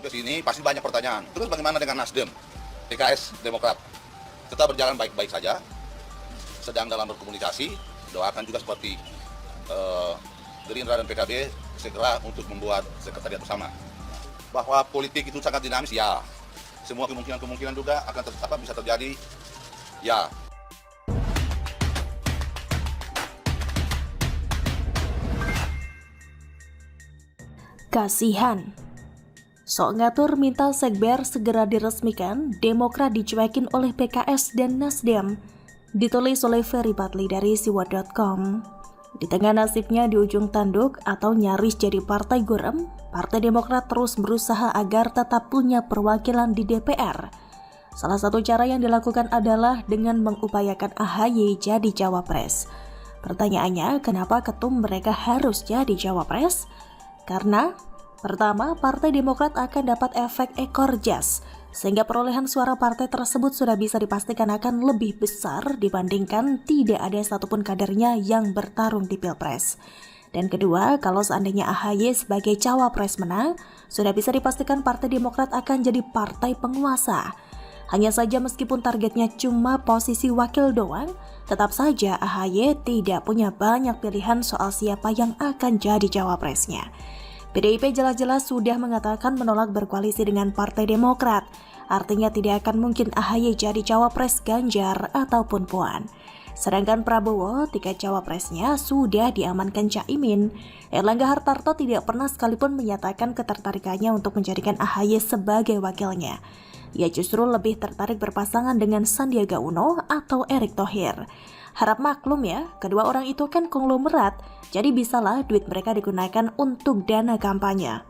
ke sini pasti banyak pertanyaan. Terus bagaimana dengan Nasdem, PKS, Demokrat? Tetap berjalan baik-baik saja, sedang dalam berkomunikasi. Doakan juga seperti Gerindra dan PKB segera untuk membuat sekretariat bersama. Bahwa politik itu sangat dinamis, ya. Semua kemungkinan juga akan bisa terjadi, ya. Kasihan. Sok ngatur minta Sekber segera diresmikan, Demokrat dicuekin oleh PKS dan Nasdem. Ditulis oleh Ferry Patli dari siwa.com. Di tengah nasibnya di ujung tanduk atau nyaris jadi partai gurem, Partai Demokrat terus berusaha agar tetap punya perwakilan di DPR. Salah satu cara yang dilakukan adalah dengan mengupayakan AHY jadi cawapres. Pertanyaannya, kenapa ketum mereka harus jadi cawapres? Karena pertama, Partai Demokrat akan dapat efek ekor jas, sehingga perolehan suara partai tersebut sudah bisa dipastikan akan lebih besar dibandingkan tidak ada satupun kadernya yang bertarung di Pilpres. Dan kedua, kalau seandainya AHY sebagai cawapres menang, sudah bisa dipastikan Partai Demokrat akan jadi partai penguasa. Hanya saja meskipun targetnya cuma posisi wakil doang, tetap saja AHY tidak punya banyak pilihan soal siapa yang akan jadi cawapresnya. PDIP jelas-jelas sudah mengatakan menolak berkoalisi dengan Partai Demokrat. Artinya tidak akan mungkin AHY jadi cawapres Ganjar ataupun Puan. Sedangkan Prabowo, tiket cawapresnya sudah diamankan Caimin. Erlangga Hartarto tidak pernah sekalipun menyatakan ketertarikannya untuk menjadikan AHY sebagai wakilnya. Ia justru lebih tertarik berpasangan dengan Sandiaga Uno atau Erick Thohir. Harap maklum ya, kedua orang itu kan konglomerat, jadi bisalah duit mereka digunakan untuk dana kampanye.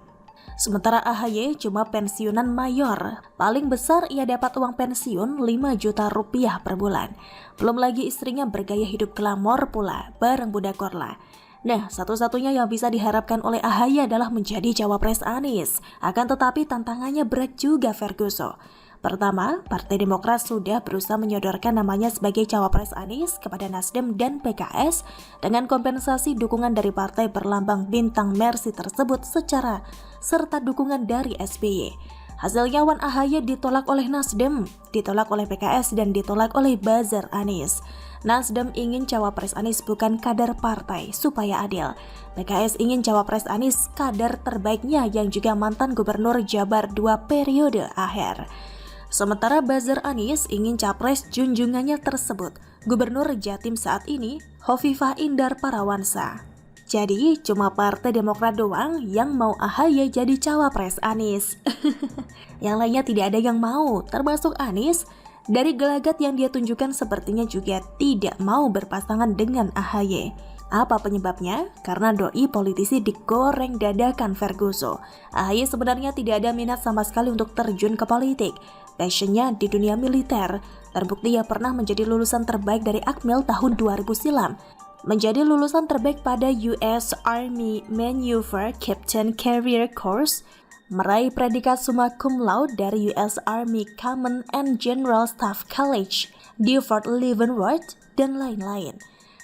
Sementara AHY cuma pensiunan mayor, paling besar ia dapat uang pensiun 5 juta rupiah per bulan. Belum lagi istrinya bergaya hidup glamor pula, bareng budak Korla. Nah, satu-satunya yang bisa diharapkan oleh AHY adalah menjadi cawapres Anies. Akan tetapi tantangannya berat juga Ferguson. Pertama, Partai Demokrat sudah berusaha menyodorkan namanya sebagai cawapres Anies kepada Nasdem dan PKS dengan kompensasi dukungan dari partai berlambang bintang Mercy tersebut serta dukungan dari SBY. Hasilnya Wan AHY ditolak oleh Nasdem, ditolak oleh PKS dan ditolak oleh buzzer Anies. Nasdem ingin cawapres Anies bukan kader partai supaya adil. PKS ingin cawapres Anies kader terbaiknya yang juga mantan gubernur Jabar 2 periode akhir. Sementara buzzer Anies ingin capres junjungannya tersebut, Gubernur Jatim saat ini, Hovifah Indar Parawansa. Jadi, cuma Partai Demokrat doang yang mau AHY jadi cawapres Anies. Yang lainnya tidak ada yang mau, termasuk Anies. Dari gelagat yang dia tunjukkan sepertinya juga tidak mau berpasangan dengan AHY. Apa penyebabnya? Karena doi politisi digoreng dadakan Ferguson. AHY sebenarnya tidak ada minat sama sekali untuk terjun ke politik. Passionnya di dunia militer. Terbukti ia pernah menjadi lulusan terbaik dari Akmil tahun 2000 silam. Menjadi lulusan terbaik pada US Army Maneuver Captain Career Course. Meraih predikat summa cum laude dari US Army Command and General Staff College di Fort Leavenworth dan lain-lain.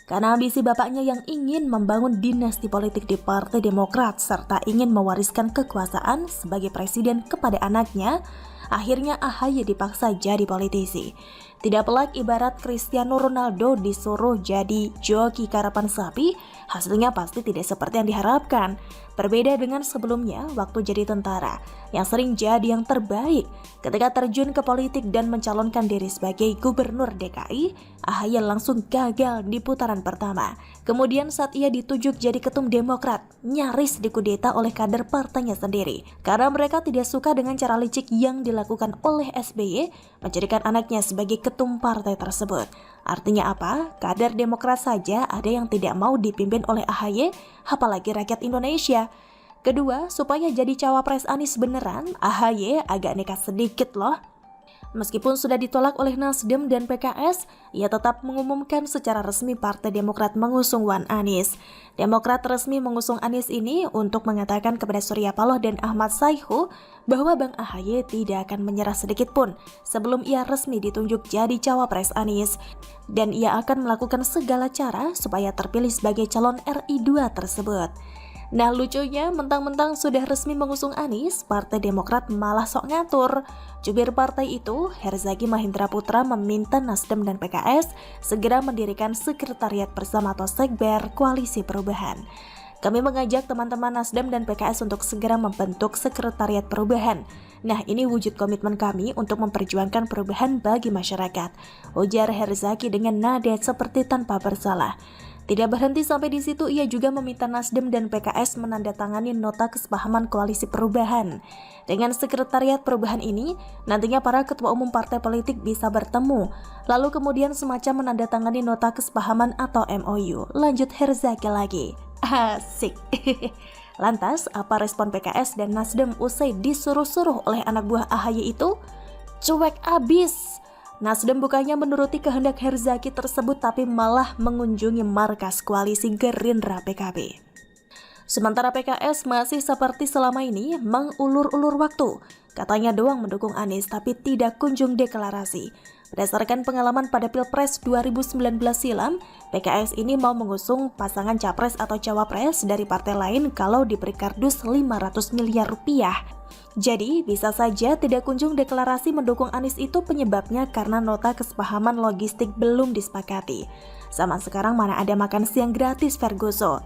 Karena ambisi bapaknya yang ingin membangun dinasti politik di Partai Demokrat serta ingin mewariskan kekuasaan sebagai presiden kepada anaknya, akhirnya AHY dipaksa jadi politisi. Tidak pelak ibarat Cristiano Ronaldo disuruh jadi joki karapan sapi, hasilnya pasti tidak seperti yang diharapkan. Berbeda dengan sebelumnya waktu jadi tentara, yang sering jadi yang terbaik. Ketika terjun ke politik dan mencalonkan diri sebagai gubernur DKI, AHY langsung gagal di putaran pertama. Kemudian saat ia ditunjuk jadi ketum Demokrat, nyaris dikudeta oleh kader partainya sendiri. Karena mereka tidak suka dengan cara licik yang dilakukan oleh SBY, menjadikan anaknya sebagai ketum partai tersebut. Artinya apa? Kader Demokrat saja ada yang tidak mau dipimpin oleh AHY, apalagi rakyat Indonesia. Kedua, supaya jadi cawapres Anies beneran, AHY agak nekat sedikit loh. Meskipun sudah ditolak oleh Nasdem dan PKS, ia tetap mengumumkan secara resmi Partai Demokrat mengusung Wan Anies. Demokrat resmi mengusung Anies ini untuk mengatakan kepada Surya Paloh dan Ahmad Saihu bahwa Bang AHY tidak akan menyerah sedikit pun sebelum ia resmi ditunjuk jadi cawapres Anies. Dan ia akan melakukan segala cara supaya terpilih sebagai calon RI2 tersebut. Nah lucunya, mentang-mentang sudah resmi mengusung Anies, Partai Demokrat malah sok ngatur. Jubir partai itu, Herzaki Mahendra Putra, meminta Nasdem dan PKS segera mendirikan sekretariat bersama atau sekber Koalisi Perubahan. Kami mengajak teman-teman Nasdem dan PKS untuk segera membentuk sekretariat perubahan. Nah, ini wujud komitmen kami untuk memperjuangkan perubahan bagi masyarakat, ujar Herzaki dengan nada seperti tanpa bersalah. Tidak berhenti sampai di situ, ia juga meminta Nasdem dan PKS menandatangani nota kesepahaman koalisi perubahan. Dengan sekretariat perubahan ini, nantinya para ketua umum partai politik bisa bertemu, lalu kemudian semacam menandatangani nota kesepahaman atau MOU. Lanjut Herzaki lagi. Asik. Lantas, apa respon PKS dan Nasdem usai disuruh-suruh oleh anak buah AHY itu? Cuek abis. Nasdem bukannya menuruti kehendak Herzaki tersebut, tapi malah mengunjungi markas koalisi Gerindra PKB. Sementara PKS masih seperti selama ini mengulur-ulur waktu. Katanya doang mendukung Anies tapi tidak kunjung deklarasi. Berdasarkan pengalaman pada Pilpres 2019 silam, PKS ini mau mengusung pasangan capres atau cawapres dari partai lain kalau diberi kardus 500 miliar rupiah. Jadi, bisa saja tidak kunjung deklarasi mendukung Anies itu penyebabnya karena nota kesepahaman logistik belum disepakati. Sama sekarang mana ada makan siang gratis, Ferguson.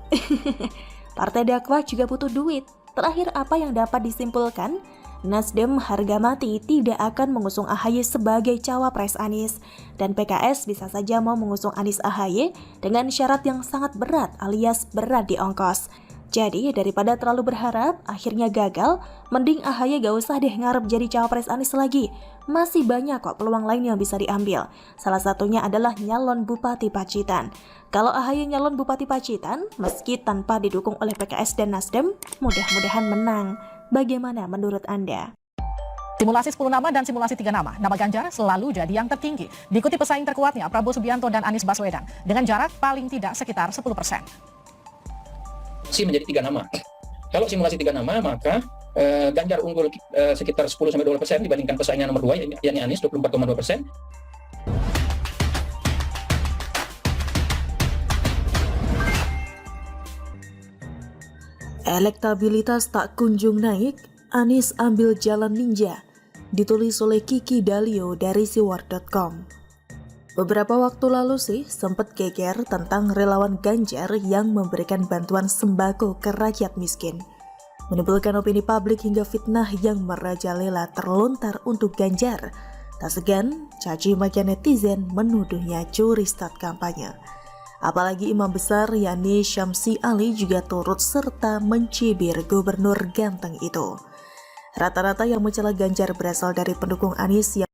Partai dakwah juga butuh duit. Terakhir apa yang dapat disimpulkan? Nasdem harga mati tidak akan mengusung AHY sebagai cawapres Anies, dan PKS bisa saja mau mengusung Anies AHY dengan syarat yang sangat berat alias berat di ongkos. Jadi daripada terlalu berharap akhirnya gagal, mending AHY gak usah deh ngarep jadi cawapres Anies lagi. Masih banyak kok peluang lain yang bisa diambil. Salah satunya adalah nyalon Bupati Pacitan. Kalau AHY nyalon Bupati Pacitan, meski tanpa didukung oleh PKS dan Nasdem, mudah-mudahan menang. Bagaimana menurut Anda? Simulasi 10 nama dan simulasi 3 nama. Nama Ganjar selalu jadi yang tertinggi. Diikuti pesaing terkuatnya Prabowo Subianto dan Anies Baswedan dengan jarak paling tidak sekitar 10%. Menjadi 3 nama. Kalau simulasi 3 nama, maka Ganjar unggul sekitar 10-12% dibandingkan pesaingnya nomor 2, yakni Anies 24,2%. Elektabilitas tak kunjung naik, Anies ambil jalan ninja, ditulis oleh Kiki Dalio dari siwar.com. Beberapa waktu lalu sih sempat geger tentang relawan Ganjar yang memberikan bantuan sembako ke rakyat miskin. Menimbulkan opini publik hingga fitnah yang merajalela terlontar untuk Ganjar. Tak segan, caci maki netizen menuduhnya curi start kampanye. Apalagi imam besar yakni Syamsi Ali juga turut serta mencibir gubernur ganteng itu. Rata-rata yang mencela Ganjar berasal dari pendukung Anies yang